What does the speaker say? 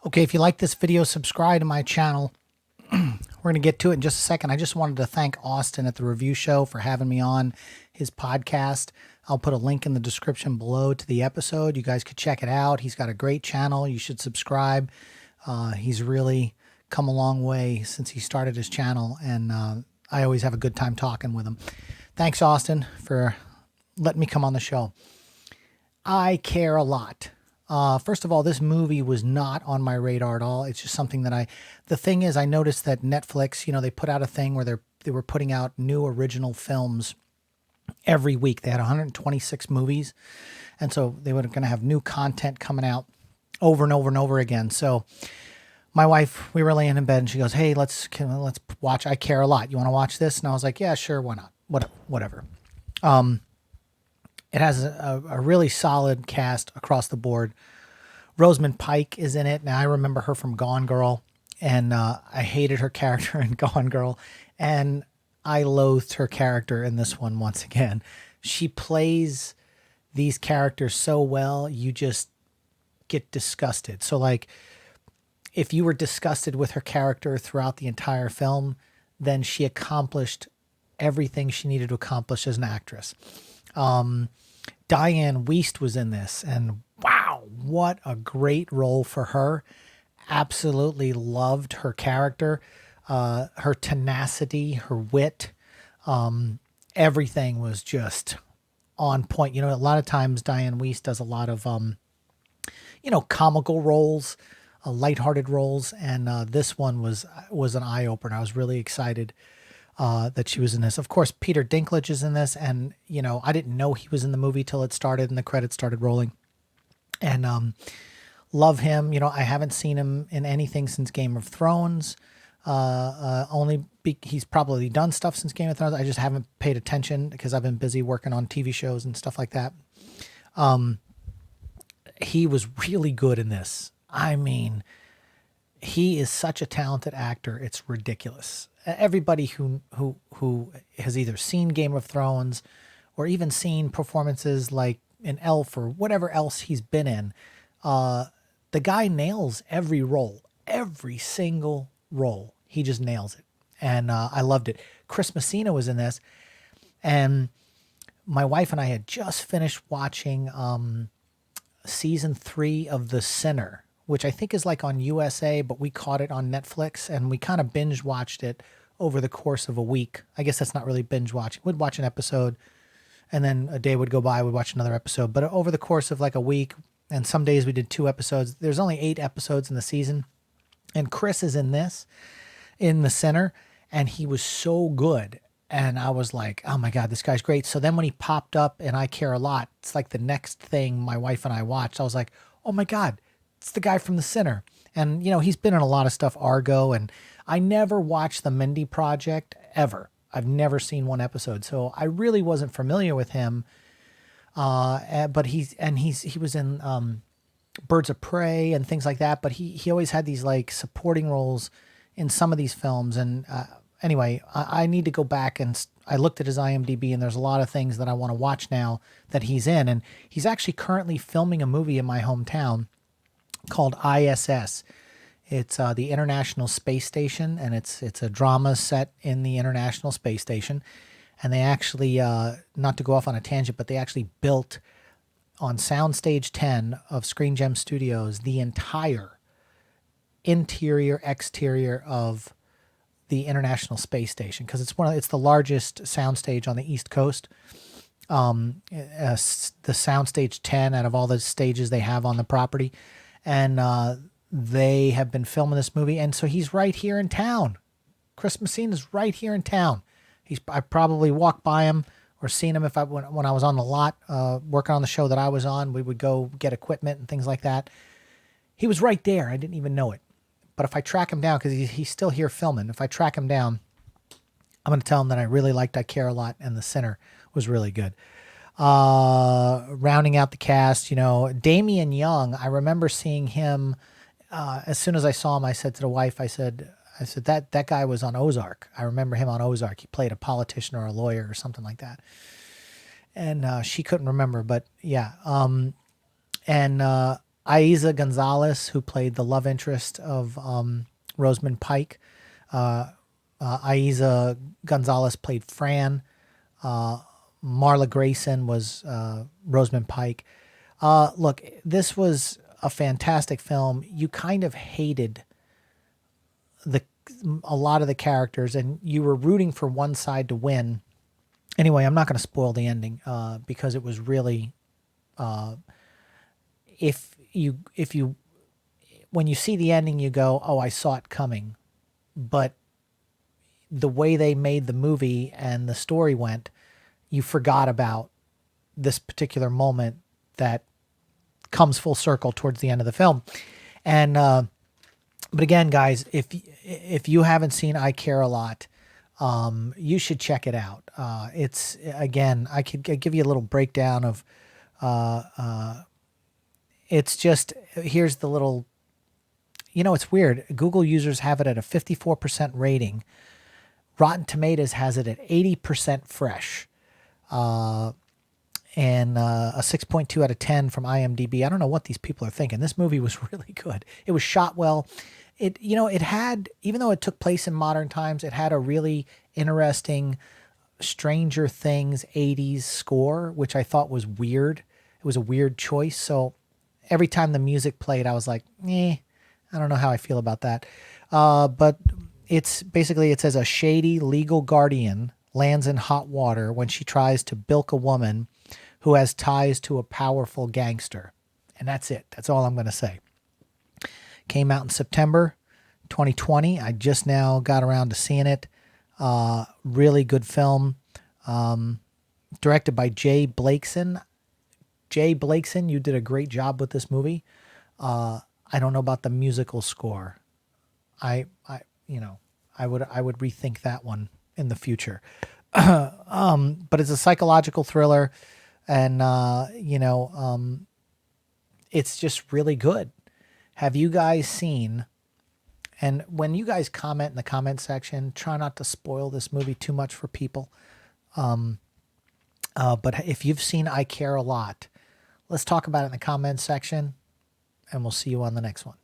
Okay, if you like this video, subscribe to my channel. We're going to get to it in just a second. I just wanted to thank Austin at the Review Show for having me on his podcast. I'll put a link in the description below to the episode. You guys could check it out. He's got a great channel. You should subscribe. He's really come a long way since he started his channel, and I always have a good time talking with him. Thanks, Austin, for letting me come on the show. I care a lot. First of all, this movie was not on my radar at all. It's just something that the thing is, I noticed that Netflix, they put out a thing where they were putting out new original films every week. They had 126 movies. And so they were going to have new content coming out over and over and over again. So my wife, we were laying in bed and she goes, "Hey, let's watch I Care a Lot. You want to watch this?" And I was like, "Yeah, sure. Why not? Whatever." It has a really solid cast across the board. Rosamund Pike is in it. Now, I remember her from Gone Girl, and I hated her character in Gone Girl, and I loathed her character in this one once again. She plays these characters so well, you just get disgusted. So, like, if you were disgusted with her character throughout the entire film, then she accomplished everything she needed to accomplish as an actress. Diane Wiest was in this, and wow, what a great role for her. Absolutely loved her character, her tenacity, her wit. Everything was just on point. A lot of times Diane Wiest does a lot of, comical roles, lighthearted roles, and this one was an eye-opener. I was really excited that she was in this. Of course, Peter Dinklage is in this, and I didn't know he was in the movie till it started and the credits started rolling. And love him. I haven't seen him in anything since Game of Thrones. He's probably done stuff since Game of Thrones. I just haven't paid attention because I've been busy working on TV shows and stuff like that. He was really good in this. I mean, he is such a talented actor. It's ridiculous. Everybody who has either seen Game of Thrones or even seen performances like in Elf or whatever else he's been in, the guy nails every role, every single role. He just nails it. And I loved it. Chris Messina was in this. And my wife and I had just finished watching season 3 of The Sinner, which I think is like on USA, but we caught it on Netflix and we kind of binge watched it over the course of a week. I guess that's not really binge watching. We'd watch an episode and then a day would go by, we'd watch another episode. But over the course of like a week, and some days we did 2 episodes. There's only 8 episodes in the season. And Chris is in this, in The Sinner, and he was so good. And I was like, oh my God, this guy's great. So then when he popped up in I Care a Lot, it's like the next thing my wife and I watched. I was like, oh my God, it's the guy from The Sinner. And, he's been in a lot of stuff, Argo, and I never watched The Mindy Project ever. I've never seen one episode. So I really wasn't familiar with him. But he was in Birds of Prey and things like that. But he always had these like supporting roles in some of these films. And anyway, I need to go back and I looked at his IMDb, and there's a lot of things that I want to watch now that he's in. And he's actually currently filming a movie in my hometown called ISS. It's the International Space Station, and it's a drama set in the International Space Station. And they actually, not to go off on a tangent, but they actually built on Soundstage 10 of Screen Gem Studios the entire interior, exterior of the International Space Station, because it's the largest soundstage on the East Coast. The Soundstage 10 out of all the stages they have on the property. And they have been filming this movie, and so he's right here in town. Chris Messina's right here in town. I probably walked by him or seen him when I was on the lot working on the show that I was on. We would go get equipment and things like that. He was right there. I didn't even know it. But if I track him down, because he's still here filming, if I track him down, I'm going to tell him that I really liked I Care a Lot, and The Sinner was really good. Rounding out the cast, Damian Young, I remember seeing him. As soon as I saw him, I said to the wife, I said that guy was on Ozark. I remember him on Ozark. He played a politician or a lawyer or something like that. And she couldn't remember, but yeah. And Aiza Gonzalez, who played the love interest of Rosamund Pike. Aiza Gonzalez played Fran. Marla Grayson was Rosamund Pike. Look, this was a fantastic film. You kind of hated a lot of the characters, and you were rooting for one side to win. Anyway, I'm not going to spoil the ending because it was really, if you when you see the ending, you go, "Oh, I saw it coming," but the way they made the movie and the story went, you forgot about this particular moment that comes full circle towards the end of the film. And but again, guys, if you haven't seen I Care a Lot, you should check it out. It's, again, I could give you a little breakdown of it's just, here's the little, it's weird. Google users have it at a 54% rating. Rotten Tomatoes has it at 80% fresh. And a 6.2 out of 10 from IMDb. I don't know what these people are thinking. This movie was really good. It was shot well. It had, even though it took place in modern times, it had a really interesting Stranger Things 80s score, which I thought was weird. It was a weird choice. So every time the music played, I was like, I don't know how I feel about that. But it's basically, it says a shady legal guardian lands in hot water when she tries to bilk a woman who has ties to a powerful gangster. And that's it. That's all I'm going to say. Came out in September 2020. I just now got around to seeing it. Really good film. Directed by Jay Blakeson. Jay Blakeson, you did a great job with this movie. I don't know about the musical score. I would rethink that one in the future. But it's a psychological thriller, and it's just really good. Have you guys seen? And when you guys comment in the comment section, try not to spoil this movie too much for people. But if you've seen I Care a Lot, let's talk about it in the comment section, and we'll see you on the next one.